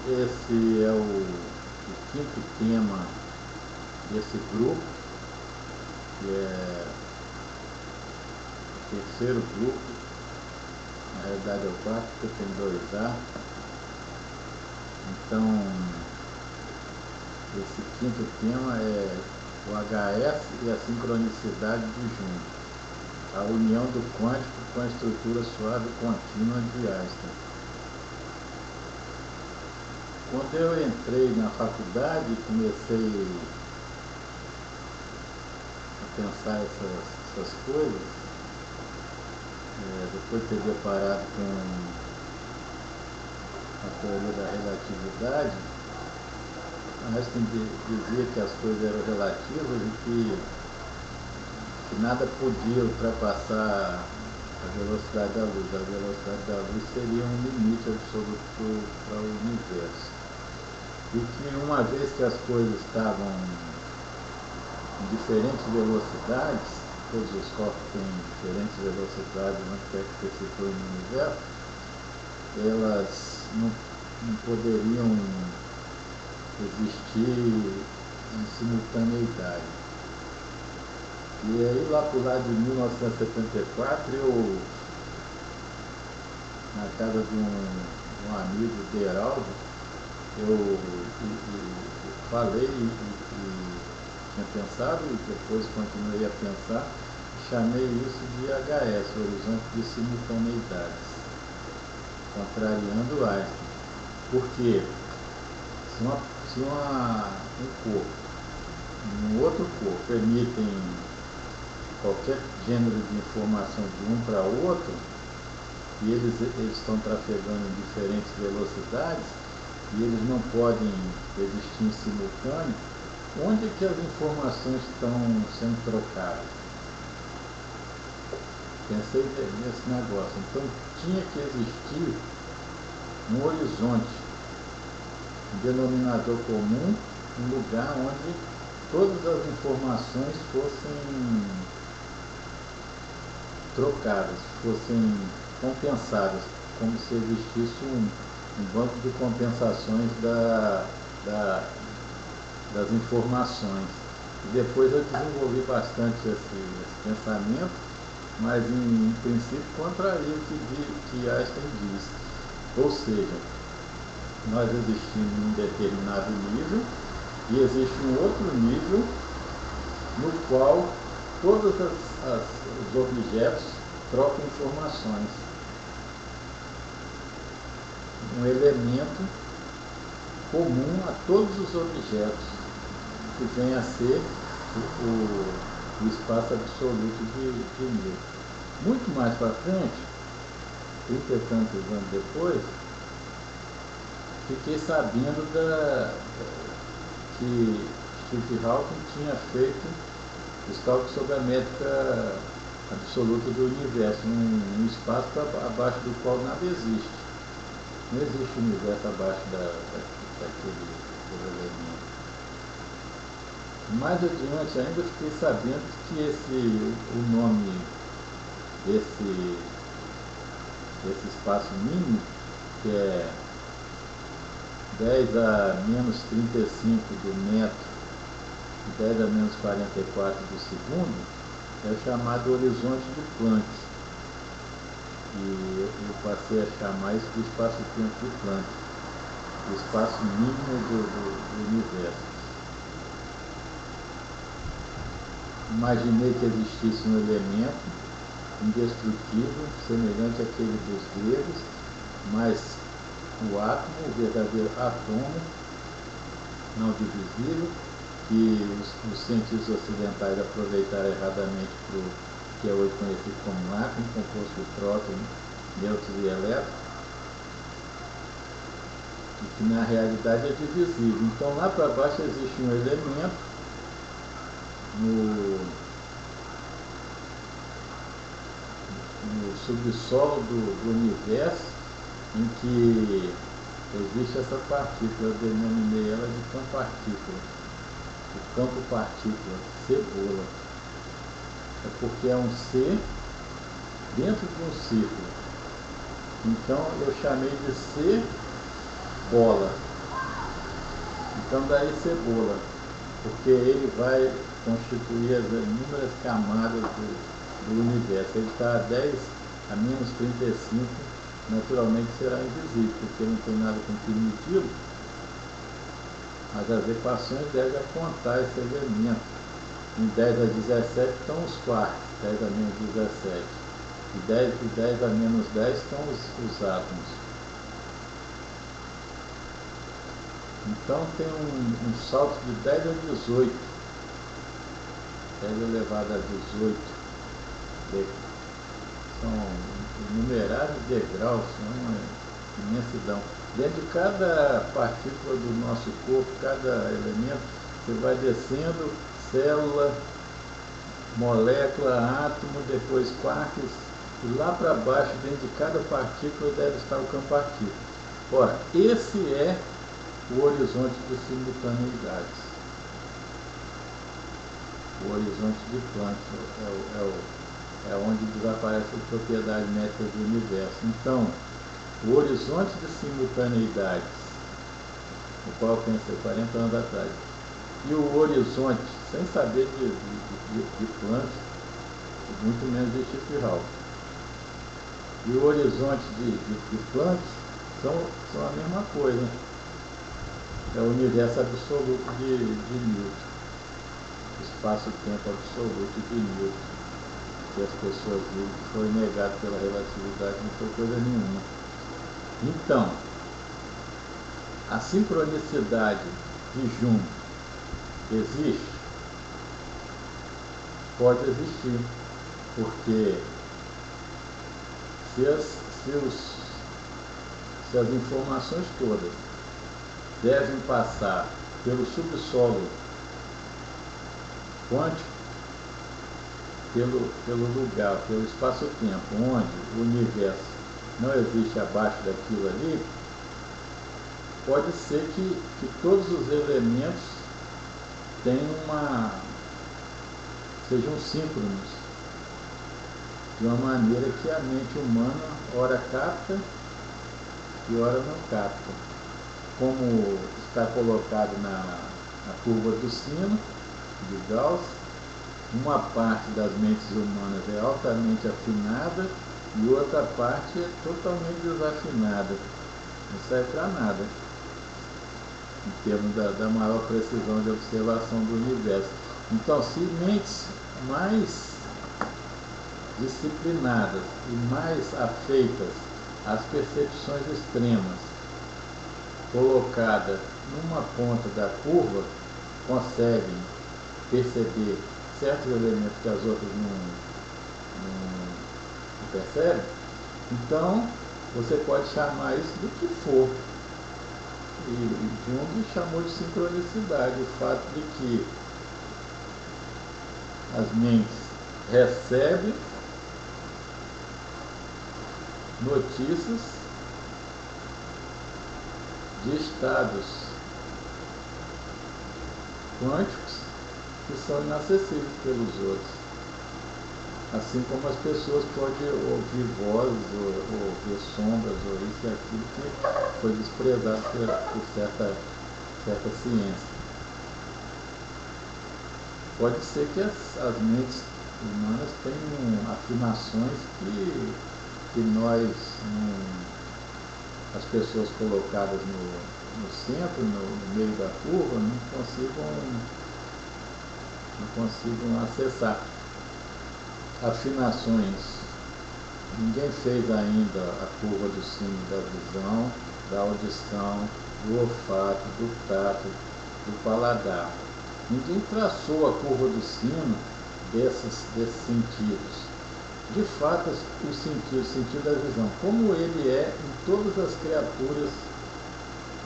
esse é o quinto tema desse grupo, que é o terceiro grupo, na realidade é o quarto, porque tem 2A. Então, esse quinto tema é o HS e a sincronicidade de Juncker, a união do quântico com a estrutura suave contínua de Einstein. Quando eu entrei na faculdade e comecei a pensar essas coisas, depois de ter deparado com a teoria da relatividade, Einstein dizia que as coisas eram relativas e que nada podia ultrapassar a velocidade da luz. A velocidade da luz seria um limite absoluto para o universo. E que uma vez que as coisas estavam em diferentes velocidades, todos os corpos têm diferentes velocidades onde quer que se situem no universo, elas não poderiam existir em simultaneidade. E aí lá para o lado de 1974, eu, na casa de um amigo, Deraldo, eu falei e tinha pensado, e depois continuei a pensar, chamei isso de HS, Horizonte de Simultaneidades, contrariando Einstein. Porque se um corpo e um outro corpo emitem qualquer gênero de informação de um para o outro, e eles estão trafegando em diferentes velocidades, e eles não podem existir em simultâneo, onde é que as informações estão sendo trocadas? Pensei nesse negócio. Então tinha que existir um horizonte, um denominador comum, um lugar onde todas as informações fossem trocadas, fossem compensadas, como se existisse um banco de compensações das informações. E depois eu desenvolvi bastante esse pensamento, mas em princípio contraria o que Einstein diz. Ou seja, nós existimos em um determinado nível e existe um outro nível no qual todos os objetos trocam informações. Um elemento comum a todos os objetos, que vem a ser o espaço absoluto de Newton. Muito mais para frente, 30 e tantos anos depois, fiquei sabendo que Stephen Hawking tinha feito os cálculos sobre a métrica absoluta do universo, um espaço abaixo do qual nada existe. Não existe universo abaixo daquele elemento. Mais adiante ainda fiquei sabendo que o nome desse espaço mínimo, que é 10 a menos 35 do metro e 10 a menos 44 do segundo, é o chamado horizonte de Planck. E eu passei a chamar isso de espaço-tempo de Planck, o espaço mínimo do universo. Imaginei que existisse um elemento indestrutível, semelhante àquele dos gregos, mas o átomo, o verdadeiro átomo, não divisível, que os cientistas ocidentais aproveitaram erradamente para o que é hoje conhecido como átomo, composto de prótons, nêutrons e elétrons, e que na realidade é divisível. Então lá para baixo existe um elemento no subsolo do universo, em que existe essa partícula. Eu denominei ela de campo-partícula, o campo-partícula, cebola. É porque é um C dentro de um círculo. Então eu chamei de C bola. Então daí cebola, porque ele vai constituir as inúmeras camadas do universo. Ele está a 10 a menos 35, naturalmente será invisível, porque não tem nada com que medi-lo, mas as equações devem apontar esse elemento. Em 10 a 17 estão os quarks, 10 a menos 17. E 10 a menos 10 estão os átomos. Então tem um salto de 10 a 18. 10 elevado a 18. São inumeráveis degraus, uma imensidão. Dentro de cada partícula do nosso corpo, cada elemento, você vai descendo, célula, molécula, átomo, depois quarks, e lá para baixo, dentro de cada partícula, deve estar o campo partícula. Ora, esse é o horizonte de simultaneidades. O horizonte de Planck é onde desaparece a propriedade métrica do universo. Então, o horizonte de simultaneidades, o qual eu pensei 40 anos atrás, e o horizonte, sem saber de Planck, muito menos de Schifferhaupt, e o horizonte de Planck são a mesma coisa. É o universo absoluto de Newton, espaço-tempo absoluto de Newton, que as pessoas dizem que foi negado pela relatividade, não foi coisa nenhuma. Então, a sincronicidade de Jung existe? Pode existir, porque se as informações todas devem passar pelo subsolo quântico, pelo lugar, pelo espaço-tempo, onde o universo não existe abaixo daquilo ali, pode ser que todos os elementos sejam síncronos, de uma maneira que a mente humana ora capta e ora não capta. Como está colocado na curva do sino, de Gauss, uma parte das mentes humanas é altamente afinada e outra parte é totalmente desafinada. Não serve para nada, em termos da maior precisão de observação do universo. Então, se mentes mais disciplinadas e mais afeitas às percepções extremas, colocada numa ponta da curva, conseguem perceber certos elementos que as outras não percebem, então você pode chamar isso do que for. E Jung chamou de sincronicidade o fato de que as mentes recebem notícias de estados quânticos que são inacessíveis pelos outros. Assim como as pessoas podem ouvir vozes, ou ouvir sombras, ou isso e aquilo que foi desprezado por certa ciência. Pode ser que as mentes humanas tenham afirmações que nós, as pessoas colocadas no centro, no meio da curva, não consigam acessar. Afinações. Ninguém fez ainda a curva do sino da visão, da audição, do olfato, do tato, do paladar. Ninguém traçou a curva do sino desses sentidos. De fato, o sentido da visão, como ele é em todas as criaturas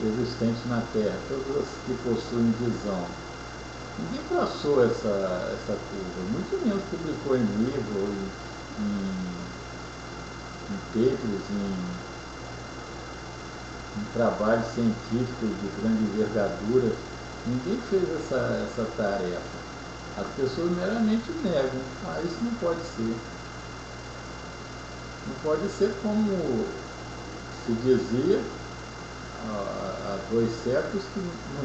existentes na Terra, todas as que possuem visão. Ninguém traçou essa curva, muito menos publicou em livro, em papers, em trabalhos científicos de grande envergadura. Ninguém fez essa tarefa. As pessoas meramente negam, mas isso não pode ser. Não pode ser como se dizia há 2 séculos que não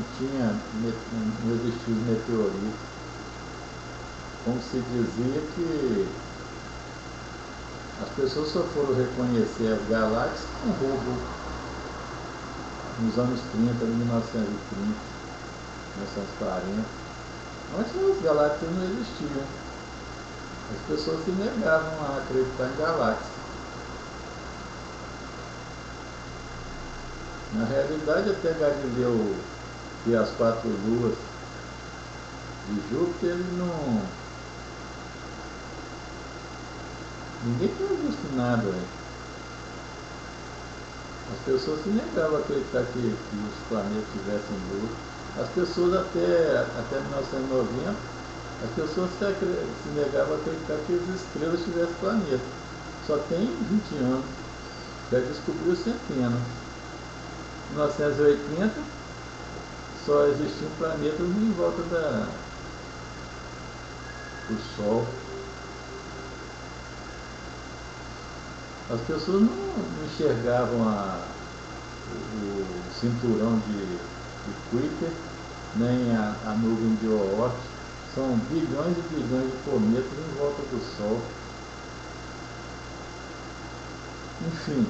existia os meteoritos. Como se dizia que as pessoas só foram reconhecer as galáxias com Hubble, nos anos 30, 1930, 1940. Antes as galáxias não existiam. As pessoas se negavam a acreditar em galáxias. Na realidade, até Galileu e as 4 luas de Júpiter, ele não... Ninguém tinha visto nada. Né? As pessoas se negavam a acreditar que os planetas tivessem luz. As pessoas até 1990, as pessoas se negavam a acreditar que as estrelas tivessem planeta. Só tem 20 anos. Já descobriu centenas. Em 1980, só existiam planetas em volta do Sol. As pessoas não enxergavam o cinturão de Kuiper, nem a nuvem de Oort. São bilhões e bilhões de cometas em volta do Sol. Enfim,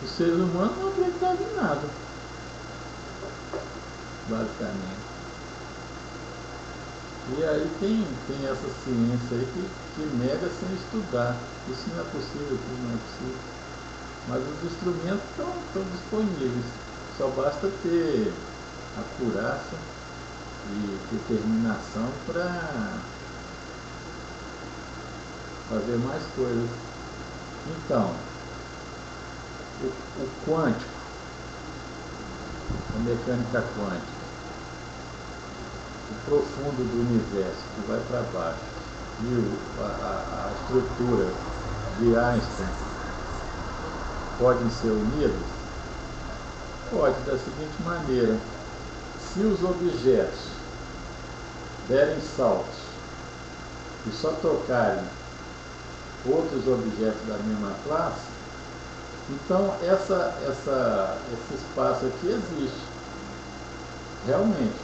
os seres humanos não acreditavam em nada, basicamente. E aí tem essa ciência aí que nega sem estudar. Isso não é possível, isso não é possível. Mas os instrumentos estão disponíveis. Só basta ter acurácia e determinação para fazer mais coisas. Então, o quântico, a mecânica quântica, o profundo do universo que vai para baixo, e a estrutura de Einstein podem ser unidos? Pode, da seguinte maneira: se os objetos derem saltos e só tocarem outros objetos da mesma classe, então esse espaço aqui existe, realmente,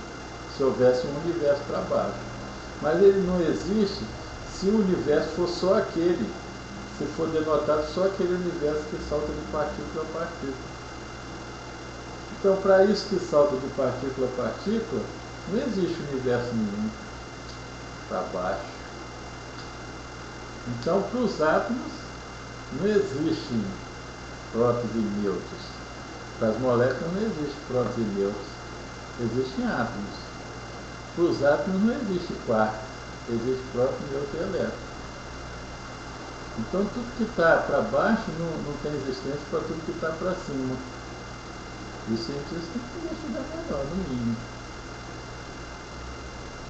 se houvesse um universo para baixo. Mas ele não existe se o universo for só aquele, se for denotado só aquele universo que salta de partícula a partícula. Então, para isso que salta de partícula a partícula, não existe universo nenhum para baixo. Então, para os átomos, não existem prótons e nêutrons. Para as moléculas não existe prótons e nêutrons. Existem átomos. Para os átomos não existe quark. Existe próton, nêutron e elétron. Então, tudo que está para baixo não tem existência para tudo que está para cima. E os cientistas têm que investigar melhor, no mínimo.